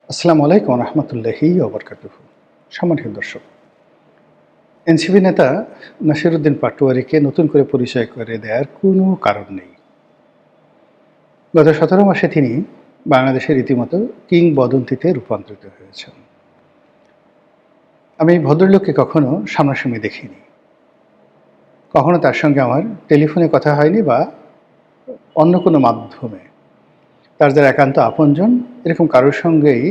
আসসালামু আলাইকুম রহমতুল্লাহি ওবরকাতুহু। সম্মানিত দর্শক, এনসিপি নেতা নাসিরউদ্দিন পাটোয়ারিকে নতুন করে পরিচয় করে দেওয়ার কোনো কারণ নেই। গত ১৭ মাসে তিনি বাংলাদেশের রীতিমতো কিংবদন্তিতে রূপান্তরিত হয়েছেন। আমি এই ভদ্রলোককে কখনো সামনাসামনি দেখিনি, কখনো তার সঙ্গে আমার টেলিফোনে কথা হয়নি বা অন্য কোনো মাধ্যমে তার যারা একান্ত আপনজন এরকম কারোর সঙ্গেই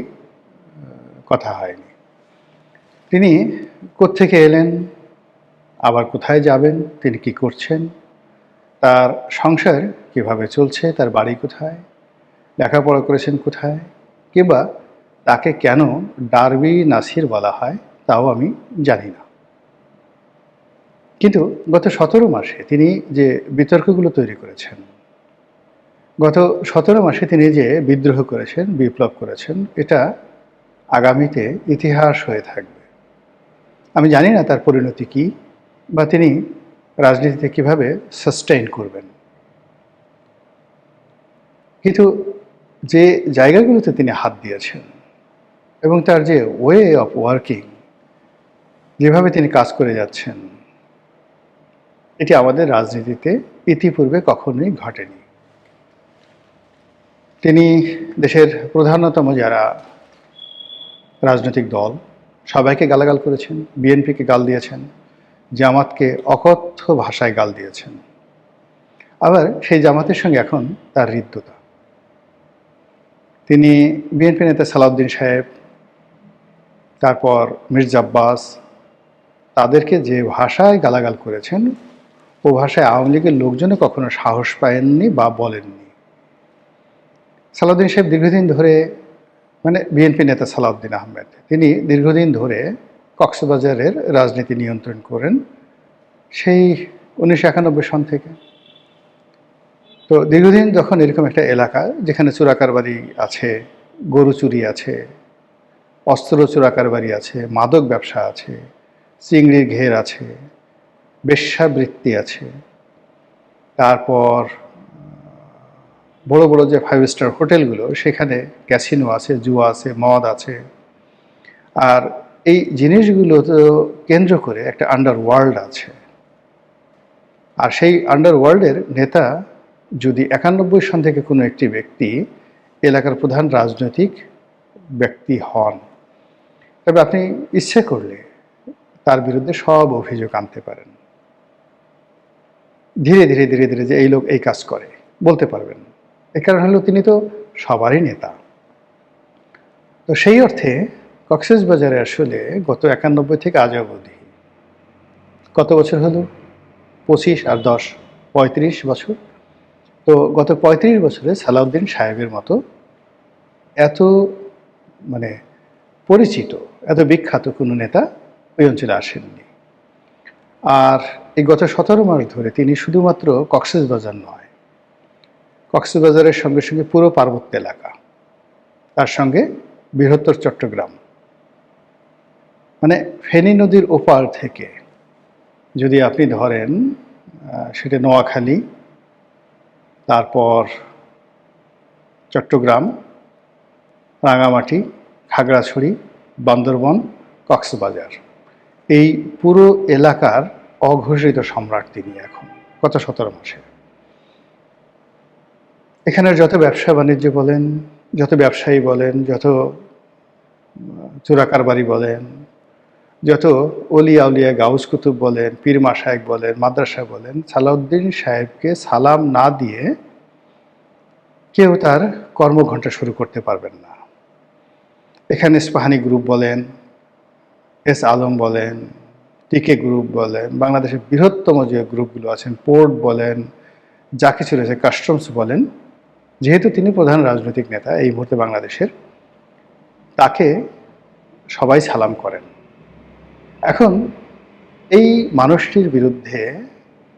কথা হয়নি। তিনি কোত্থেকে এলেন, আবার কোথায় যাবেন, তিনি কি করছেন, তার সংসার কিভাবে চলছে, তার বাড়ি কোথায়, লেখাপড়া করেছেন কোথায়, কিংবা তাকে কেন ডার্বি নাসির বলা হয় তাও আমি জানি না। কিন্তু গত ১৭ মাসে তিনি যে বিতর্কগুলো তৈরি করেছেন, গত ১৭ মাসে তিনি যে বিদ্রোহ করেছেন, বিপ্লব করেছেন, এটা আগামীতে ইতিহাস হয়ে থাকবে। আমি জানি না তার পরিণতি কী বা তিনি রাজনীতিতে কিভাবে সাস্টেইন করবেন। কিন্তু যে জায়গাগুলোতে তিনি হাত দিয়েছেন এবং তার যে ওয়ে অফ ওয়ার্কিং, যেভাবে তিনি কাজ করে যাচ্ছেন, এটি আমাদের রাজনীতিতে ইতিপূর্বে কখনোই ঘটেনি। তিনি দেশের প্রধানতম যারা রাজনৈতিক দল সবাইকে গালাগাল করেছেন, বিএনপিকে গাল দিয়েছেন, জামাতকে অকথ্য ভাষায় গাল দিয়েছেন। আবার সেই জামাতের সঙ্গে এখন তার হৃদ্যতা। তিনি বিএনপি নেতা সালাউদ্দিন সাহেব, তারপর মির্জা আব্বাস, তাদেরকে যে ভাষায় গালাগাল করেছেন ও ভাষায় আওয়ামী লীগের লোকজনও কখনো সাহস পায়ননি বা বলেননি। সালাউদ্দিন সাহেব দীর্ঘদিন ধরে, মানে বিএনপি নেতা সালাউদ্দিন আহমেদ, তিনি দীর্ঘদিন ধরে কক্সবাজারের রাজনীতি নিয়ন্ত্রণ করেন, সেই ১৯৯১ সন থেকে। তো দীর্ঘদিন যখন এরকম একটা এলাকা যেখানে চোরাকারবারি আছে, গরু চুরি আছে, অস্ত্র চোরাকারবারি আছে, মাদক ব্যবসা আছে, চিংড়ির ঘের আছে, বেশ্যাবৃত্তি আছে, তারপর বড় বড় যে 5 স্টার হোটেলগুলো সেখানে ক্যাসিনো আছে, জুয়া আছে, মদ আছে। আর এই জিনিসগুলো তো কেন্দ্র করে একটা আন্ডারওয়ার্ল্ড আছে। আর সেই আন্ডারওয়ার্ল্ডের নেতা যদি ৯১ সন থেকে কোনো একটি ব্যক্তি এলাকার প্রধান রাজনৈতিক ব্যক্তি হন, তবে আপনি ইচ্ছে করলে তার বিরুদ্ধে সব অভিযোগ আনতে পারেন। ধীরে ধীরে ধীরে ধীরে যে এই লোক এই কাজ করে বলতে পারবেন। এর কারণ হলো তিনি তো সবারই নেতা। তো সেই অর্থে কক্সবাজারে আসলে গত ৯১ থেকে আজ অবধি কত বছর হলো? ২৫ আর ১০, ৩৫ বছর। তো গত ৩৫ বছরে সালাউদ্দিন সাহেবের মতো এত মানে পরিচিত, এত বিখ্যাত কোনো নেতা ওই অঞ্চলে আসেননি। আর এই গত ১৭ মাস ধরে তিনি শুধুমাত্র কক্সবাজার নয়, কক্সবাজারের সঙ্গে সঙ্গে পুরো পার্বত্য এলাকা, তার সঙ্গে বৃহত্তর চট্টগ্রাম, মানে ফেনী নদীর ওপার থেকে যদি আপনি ধরেন সেটা নোয়াখালী, তারপর চট্টগ্রাম, রাঙামাটি, খাগড়াছড়ি, বান্দরবন, কক্সবাজার, এই পুরো এলাকার অঘোষিত সম্রাট তিনি এখন গত ১৭ মাসে। এখানের যত ব্যবসা বাণিজ্য বলেন, যত ব্যবসায়ী বলেন, যত চোরাকারবারি বলেন, যত অলিয়া উলিয়া গাউস কুতুব বলেন, পীর মাশায়েখ বলেন, মাদ্রাসা বলেন, সালাউদ্দিন সাহেবকে সালাম না দিয়ে কেউ তার কর্মঘণ্টা শুরু করতে পারবেন না। এখানে ইস্পাহানি গ্রুপ বলেন, এস আলম বলেন, টিকে গ্রুপ বলেন, বাংলাদেশের বৃহত্তম যে গ্রুপগুলো আছেন, পোর্ট বলেন, যা কিছু রয়েছে, কাস্টমস বলেন, যেহেতু তিনি প্রধান রাজনৈতিক নেতা এই মুহূর্তে বাংলাদেশের, তাকে সবাই সালাম করেন। এখন এই মানুষটির বিরুদ্ধে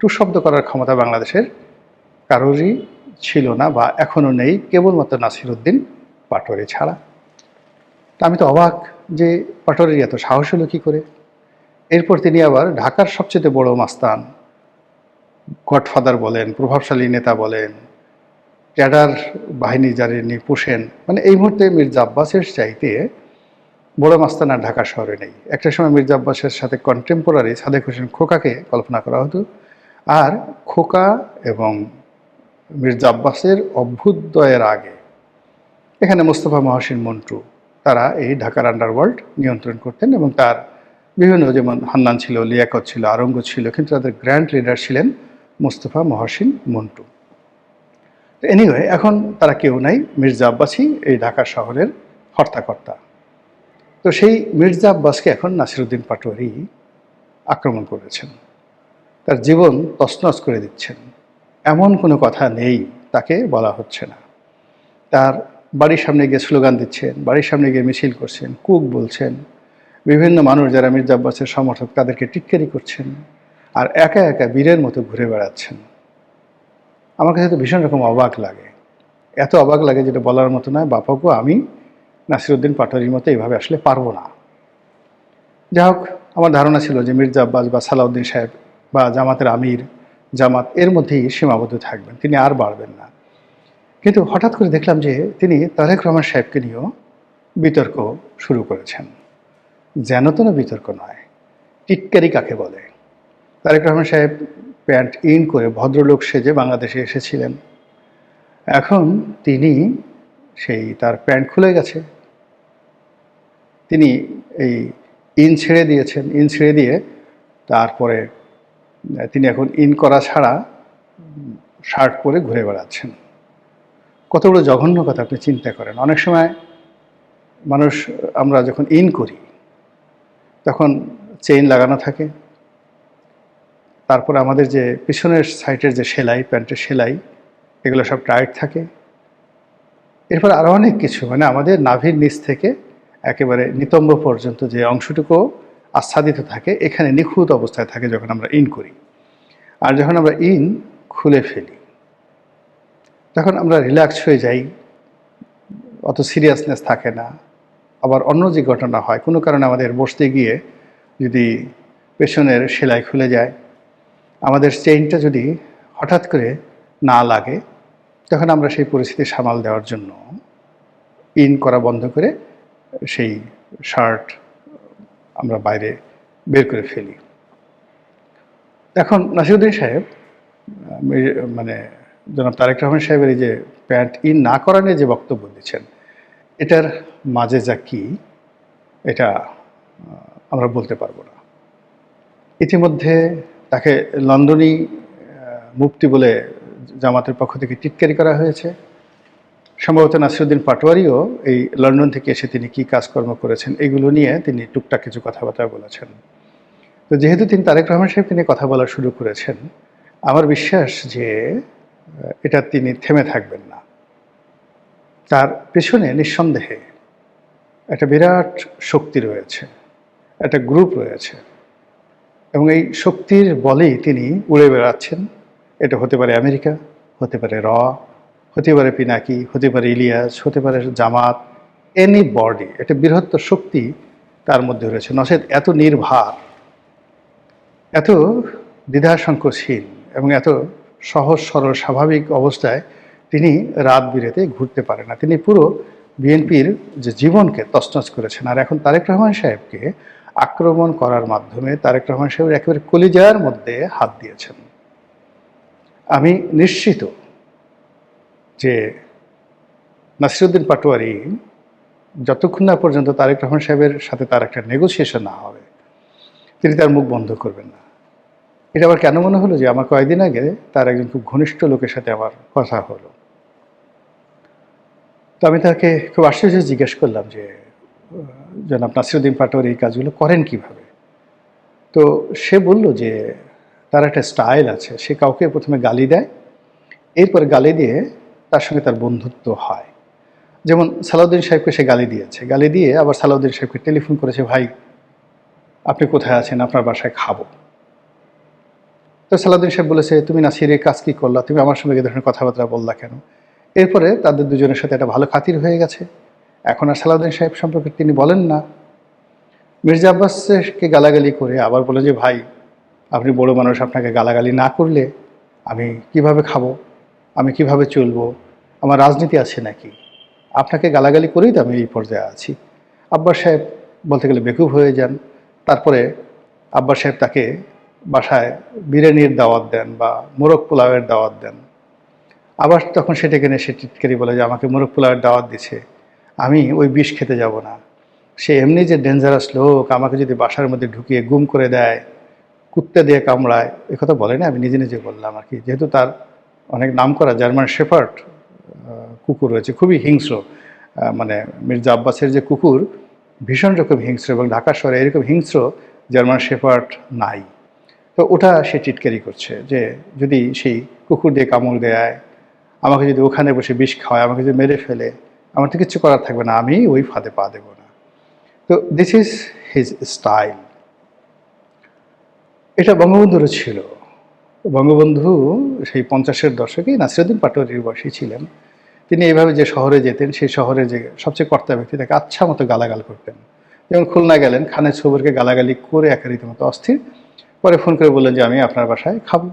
টুশব্দ করার ক্ষমতা বাংলাদেশের কারোরই ছিল না বা এখনও নেই, কেবলমাত্র নাসিরউদ্দিন পাটোয়ারি ছাড়া। তা আমি তো অবাক যে পাটোয়ারির এত সাহস হলো কী করে। এরপর তিনি আবার ঢাকার সবচেয়ে বড় মাস্তান, গডফাদার বলেন, প্রভাবশালী নেতা বলেন, ক্যাডার বাহিনী যারা নিয়ে পোষেন, মানে এই মুহূর্তে মির্জা আব্বাসের চাইতে বড় মাস্তানা ঢাকা শহরে নেই। একটা সময় মির্জা আব্বাসের সাথে কন্টেম্পোরারি সাদেক হোসেন খোকাকে কল্পনা করা হতো, আর খোকা এবং মির্জা আব্বাসের অভ্যুদয়ের আগে এখানে মোস্তফা মহসিন মন্টু তারা এই ঢাকার আন্ডারওয়ার্ল্ড নিয়ন্ত্রণ করতেন, এবং তার বিভিন্ন, যেমন হান্নান ছিল, লিয়াকত ছিল, আরঙ্গ ছিল, কিন্তু তাদের গ্র্যান্ড লিডার ছিলেন মোস্তফা মহসিন মন্টু। এনিওয়ে, এখন তারা কেউ নাই, মির্জা আব্বাসই এই ঢাকা শহরের হর্তাকর্তা। তো সেই মির্জা আব্বাসকে এখন নাসিরউদ্দিন পাটোয়ারি আক্রমণ করেছেন, তার জীবন তছনছ করে দিচ্ছেন। এমন কোনো কথা নেই তাকে বলা হচ্ছে না। তার বাড়ির সামনে গিয়ে স্লোগান দিচ্ছেন, বাড়ির সামনে গিয়ে মিছিল করছেন, কুক বলছেন, বিভিন্ন মানুষ যারা মির্জা আব্বাসের সমর্থক তাদেরকে টিটকারি করছেন, আর একা একা বীরের মতো ঘুরে বেড়াচ্ছেন। আমার কাছে তো ভীষণ রকম অবাক লাগে, এত অবাক লাগে যেটা বলার মতো নয়। বাপাকে আমি নাসিরউদ্দিন পাটোয়ারির মতো এইভাবে আসলে পারবো না। যাই হোক, আমার ধারণা ছিল যে মির্জা আব্বাস বা সালাউদ্দিন সাহেব বা জামাতের আমির, জামাত এর মধ্যেই সীমাবদ্ধ থাকবেন, তিনি আর বাড়বেন না। কিন্তু হঠাৎ করে দেখলাম যে তিনি তারেক রহমান সাহেবকে নিয়েও বিতর্ক শুরু করেছেন। যেন তেন বিতর্ক নয়, টিটকারি কাকে বলে। তারেক রহমান সাহেব প্যান্ট ইন করে ভদ্রলোক সেজে বাংলাদেশে এসেছিলেন, এখন তিনি সেই তার প্যান্ট খুলে গেছে, তিনি এই ইন ছেড়ে দিয়েছেন। ইন ছেড়ে দিয়ে তারপরে তিনি এখন ইন করা ছাড়া শার্ট পরে ঘুরে বেড়াচ্ছেন। কত বড় জঘন্য কথা আপনি চিন্তা করেন। অনেক সময় মানুষ, আমরা যখন ইন করি তখন চেইন লাগানো থাকে, তারপরে আমাদের যে পিছনের সাইডের যে সেলাই, প্যান্টের সেলাই, এগুলো সব টাইট থাকে। এরপর আরও অনেক কিছু, মানে আমাদের নাভির নিচ থেকে একেবারে নিতম্ব পর্যন্ত যে অংশটুকু আচ্ছাদিত থাকে, এখানে নিখুঁত অবস্থায় থাকে যখন আমরা ইন করি। আর যখন আমরা ইন খুলে ফেলি তখন আমরা রিল্যাক্স হয়ে যাই, অত সিরিয়াসনেস থাকে না। আবার অন্য যে ঘটনা হয়, কোনো কারণে আমাদের বসতে গিয়ে যদি পেছনের সেলাই খুলে যায়, আমাদের চেইনটা যদি হঠাৎ করে না লাগে, তখন আমরা সেই পরিস্থিতি সামাল দেওয়ার জন্য ইন করা বন্ধ করে সেই শার্ট আমরা বাইরে বের করে ফেলি। এখন নাসিরউদ্দিন সাহেব, মানে জনাব তারেক রহমান সাহেবের এই যে প্যান্ট ইন না করা নিয়ে যে বক্তব্য দিচ্ছেন, এটার মাঝে যা কি, এটা আমরা বলতে পারবো না। ইতিমধ্যে তাকে লন্ডনী মুফতি বলে জামাতের পক্ষ থেকে টিটকারি করা হয়েছে। সম্ভবত নাসিরউদ্দিন পাটোয়ারিও এই লন্ডন থেকে এসে তিনি কী কাজকর্ম করেছেন এগুলো নিয়ে তিনি টুকটাক কিছু কথাবার্তা বলেছেন। তো যেহেতু তিনি তারেক রহমান সাহেবকে নিয়ে কথা বলা শুরু করেছেন, আমার বিশ্বাস যে এটা তিনি থেমে থাকবেন না। তার পেছনে নিঃসন্দেহে একটা বিরাট শক্তি রয়েছে, একটা গ্রুপ রয়েছে, এবং এই শক্তির বলেই তিনি উড়ে বেড়াচ্ছেন। এটা হতে পারে আমেরিকা, হতে পারে হতে পারে পিনাকি, হতে পারে ইলিয়াস, হতে পারে জামাত, এনি বডি। একটা বৃহত্তর শক্তি তার মধ্যে রয়েছে। নচেত এত নির্ভার, এত দ্বিধাসংকোচহীন এবং এত সহজ সরল স্বাভাবিক অবস্থায় তিনি রাত বিরেতে ঘুরতে পারে না। তিনি পুরো বিএনপির যে জীবনকে তছনছ করেছেন। আর এখন তারেক রহমান সাহেবকে আক্রমণ করার মাধ্যমে তারেক রহমান সাহেবের একেবারে কলিজার মধ্যে হাত দিয়েছেন। আমি নিশ্চিত যে নাসিরউদ্দিন পাটোয়ারি যতক্ষণ না পর্যন্ত তারেক রহমান সাহেবের সাথে তার একটা নেগোসিয়েশন না হবে, তিনি তার মুখ বন্ধ করবেন না। এটা আবার কেন মনে হলো যে আমার কয়েকদিন আগে তার একজন খুব ঘনিষ্ঠ লোকের সাথে আমার কথা হলো। তো আমি তাকে খুব আশ্চর্য জিজ্ঞেস করলাম যে জনাব নাসিরউদ্দিন পাটোয়ারি এই কাজগুলো করেন কিভাবে। তো সে বলল যে তার একটা স্টাইল আছে, সে কাউকে প্রথমে গালি দেয়, এরপরে গালি দিয়ে তার সঙ্গে তার বন্ধুত্ব হয়। যেমন সালাউদ্দিন সাহেবকে সে গালি দিয়েছে, গালি দিয়ে আবার সালাউদ্দিন সাহেবকে টেলিফোন করেছে, ভাই আপনি কোথায় আছেন, আপনার বাসায় খাবো। তো সালাউদ্দিন সাহেব বলেছে, তুমি নাসিরের কাজ কী করলা, তুমি আমার সঙ্গে এ ধরনের কথাবার্তা বললা কেন। এরপরে তাদের দুজনের সাথে একটা ভালো খাতির হয়ে গেছে। এখন আর সালাউদ্দিন সাহেব সম্পর্কে তিনি বলেন না। মির্জা আব্বাসকে গালাগালি করে আবার বলে যে ভাই আপনি বড় মানুষ, আপনাকে গালাগালি না করলে আমি কিভাবে খাবো, আমি কিভাবে চলবো, আমার রাজনীতি আছে নাকি? আপনাকে গালাগালি করেই তো আমি এই পর্যায়ে আছি। আব্বাস সাহেব বলতে গেলে বেকুব হয়ে যান। তারপরে আব্বাস সাহেব তাকে বাসায় বিরিয়ানির দাওয়াত দেন বা মোরগ পোলাওয়ের দাওয়াত দেন। আবার তখন সেটাকে নিয়ে সে টিটকারি বলে যে আমাকে মোরগ পোলাওয়ের দাওয়াত দিছে, আমি ওই বিষ খেতে যাব না। সে এমনি যে ডেঞ্জারাস লোক, আমাকে যদি বাসার মধ্যে ঢুকিয়ে গুম করে দেয়, কুত্তে দিয়ে কামড়ায়, এ কথা বলে না, আমি নিজে নিজে বললাম আর কি। যেহেতু তার অনেক নাম করা জার্মান শেফার্ড কুকুর রয়েছে, খুবই হিংস্র। মানে মির্জা আব্বাসের যে কুকুর ভীষণ রকম হিংস্র, এবং ঢাকা শহরে এরকম হিংস্র জার্মান শেফার্ড নাই। তো ওটা সে টিটকারি করছে যে যদি সেই কুকুর দিয়ে কামড় দেয়, আমাকে যদি ওখানে বসে বিষ খাওয়ায়, আমাকে যদি মেরে ফেলে, আমার তো কিচ্ছু করার থাকবে না, আমি ওই ফাঁদে পা দেবো না। তো দিস ইজ হিজ স্টাইল। এটা বঙ্গবন্ধুরও ছিল। বঙ্গবন্ধু সেই 50-এর দশকে নাসিরুদ্দিন পাটোয়ারির বয়সী ছিলেন। তিনি এইভাবে যে শহরে যেতেন, সেই শহরে যে সবচেয়ে কর্তা ব্যক্তি তাকে আচ্ছা মতো গালাগাল করতেন। যেমন খুলনা গেলেন, খানের ছবরকে গালাগালি করে একা রীতিমতো অস্থির। পরে ফোন করে বললেন যে আমি আপনার বাসায় খাবো,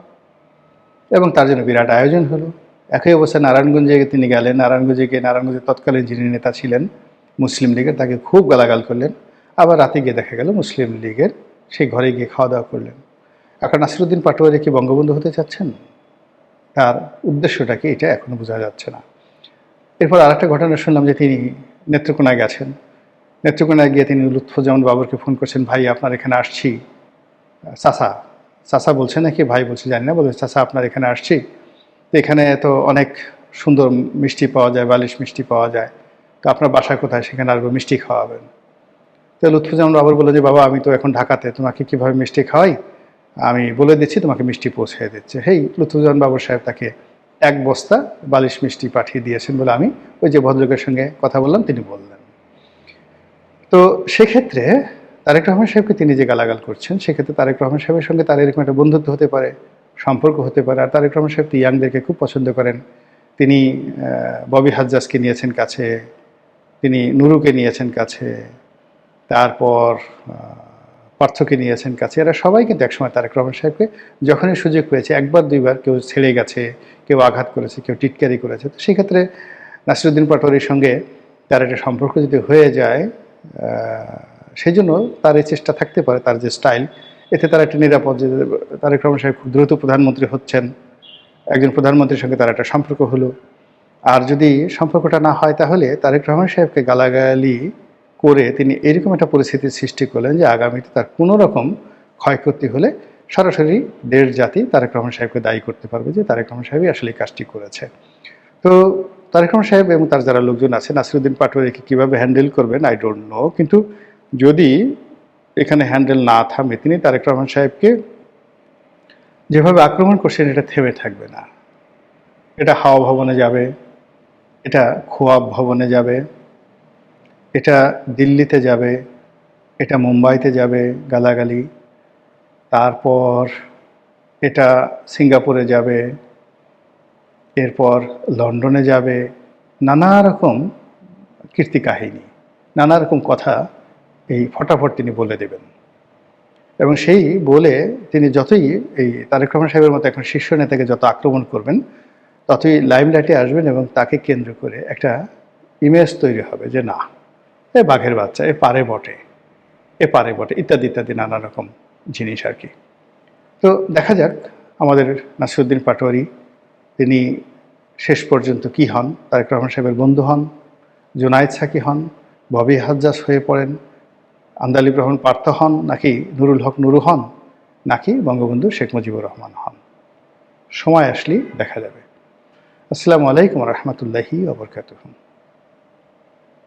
এবং তার জন্য বিরাট আয়োজন হলো। একই অবস্থায় নারায়ণগঞ্জে তিনি গেলেন। নারায়ণগঞ্জে গিয়ে নারায়ণগঞ্জের তৎকালীন যিনি নেতা ছিলেন মুসলিম লীগের, তাকে খুব গালাগাল করলেন। আবার রাতে গিয়ে দেখা গেল মুসলিম লীগের সেই ঘরে গিয়ে খাওয়া দাওয়া করলেন। এখন নাসিরুদ্দিন পাটোয়ারি কি বঙ্গবন্ধু হতে চাচ্ছেন? তার উদ্দেশ্যটা কি, এটা এখনো বোঝা যাচ্ছে না। এরপর আরেকটা ঘটনা শুনলাম যে তিনি নেত্রকোনায় গেছেন। নেত্রকোনায় গিয়ে তিনি লুৎফুজ্জামান বাবরকে ফোন করছেন, ভাই আপনার এখানে আসছি। চাচা, চাচা বলছে নাকি ভাই বলছে জানি না, বলে চাচা আপনার এখানে আসছি, তো এখানে তো অনেক সুন্দর মিষ্টি পাওয়া যায়, বালিশ মিষ্টি পাওয়া যায়, তো আপনার বাসা কোথায়, সেখানে আসবো, মিষ্টি খাওয়াবেন। তো লুৎফুজ্জামান বাবর বলে যে বাবা আমি তো এখন ঢাকাতে, তোমাকে কীভাবে মিষ্টি খাওয়াই, আমি বলে দিচ্ছি, তোমাকে মিষ্টি পৌঁছে দিচ্ছে। হেই লুৎফুজ্জামান বাবর সাহেব তাকে 1 বস্তা বালিশ মিষ্টি পাঠিয়ে দিয়েছেন বলে আমি ওই যে ভদ্রলোকের সঙ্গে কথা বললাম তিনি বললেন। তো সেক্ষেত্রে তারেক রহমান সাহেবকে তিনি যে গালাগাল করছেন, সেক্ষেত্রে তারেক রহমান সাহেবের সঙ্গে তার এরকম একটা বন্ধুত্ব হতে পারে, সম্পর্ক হতে পারে। আর তারেক রহমান সাহেব ইয়াংদেরকে খুব পছন্দ করেন। তিনি ববি হাজ্জাজকে নিয়েছেন কাছে, তিনি নুরুকে নিয়েছেন কাছে, তারপর পার্থকে নিয়েছেন কাছে। এরা সবাই কিন্তু একসময় তারেক রহমান সাহেবকে যখনই সুযোগ পেয়েছে, একবার দুইবার কেউ ছেড়ে গেছে, কেউ আঘাত করেছে, কেউ টিটকারি করেছে। তো সেক্ষেত্রে নাসিরুদ্দিন পাটোয়ারির সঙ্গে তার একটা সম্পর্ক যদি হয়ে যায়, সেই জন্য তার এই চেষ্টা থাকতে পারে, তার যে স্টাইল, এতে তার একটা নিরাপদ যে তারেক রহমান সাহেব খুব দ্রুত প্রধানমন্ত্রী হচ্ছেন, একজন প্রধানমন্ত্রীর সঙ্গে তার একটা সম্পর্ক হলো। আর যদি সম্পর্কটা না হয়, তাহলে তারেক রহমান সাহেবকে গালাগালি করে তিনি এরকম একটা পরিস্থিতির সৃষ্টি করলেন যে আগামীতে তার কোনো রকম ক্ষয়ক্ষতি হলে সরাসরি দেশ জাতি তারেক রহমান সাহেবকে দায়ী করতে পারবে যে তারেক রহমান সাহেবই আসলে এই কাজটি করেছে। তো তারেক রহমান সাহেব এবং তার যারা লোকজন আছে নাসিরুদ্দিন পাটোয়ারিকে কীভাবে হ্যান্ডেল করবেন আই ডোন্ট নো, কিন্তু যদি এখানে হ্যান্ডেল না থামে, তিনি তারেক রহমান সাহেবকে যেভাবে আক্রমণ করছেন এটা থেমে থাকবে না। এটা হাওয়া ভবনে যাবে, এটা খোয়াব ভবনে যাবে, এটা দিল্লিতে যাবে, এটা মুম্বাইতে যাবে গালাগালি, তারপর এটা সিঙ্গাপুরে যাবে, এরপর লন্ডনে যাবে। নানা রকম কীর্তি কাহিনী, নানা রকম কথা এই ফটাফট তিনি বলে দেবেন। এবং সেই বলে তিনি যতই এই তারেক রহমান সাহেবের মতো এখন শীর্ষ নেতাকে যত আক্রমণ করবেন, ততই লাইমলাইটে আসবেন এবং তাকে কেন্দ্র করে একটা ইমেজ তৈরি হবে যে না, এ বাঘের বাচ্চা, এ পারে বটে, এ পারে বটে, ইত্যাদি ইত্যাদি নানা রকম জিনিস আর কি। তো দেখা যাক আমাদের নাসিরুদ্দিন পাটোয়ারি তিনি শেষ পর্যন্ত কি হন, তারেক রহমান সাহেবের বন্ধু হন, জুনায়েদ সাকি হন, ববি হাজ্জাজ হয়ে পড়েন, আন্দালিব রহমান পার্থ হন, নাকি নুরুল হক নুরু হন, নাকি বঙ্গবন্ধু শেখ মুজিবুর রহমান হন। সময় আসলেই দেখা যাবে। আসসালামু আলাইকুম রহমতুল্লাহি ওয়া বারাকাতুহু।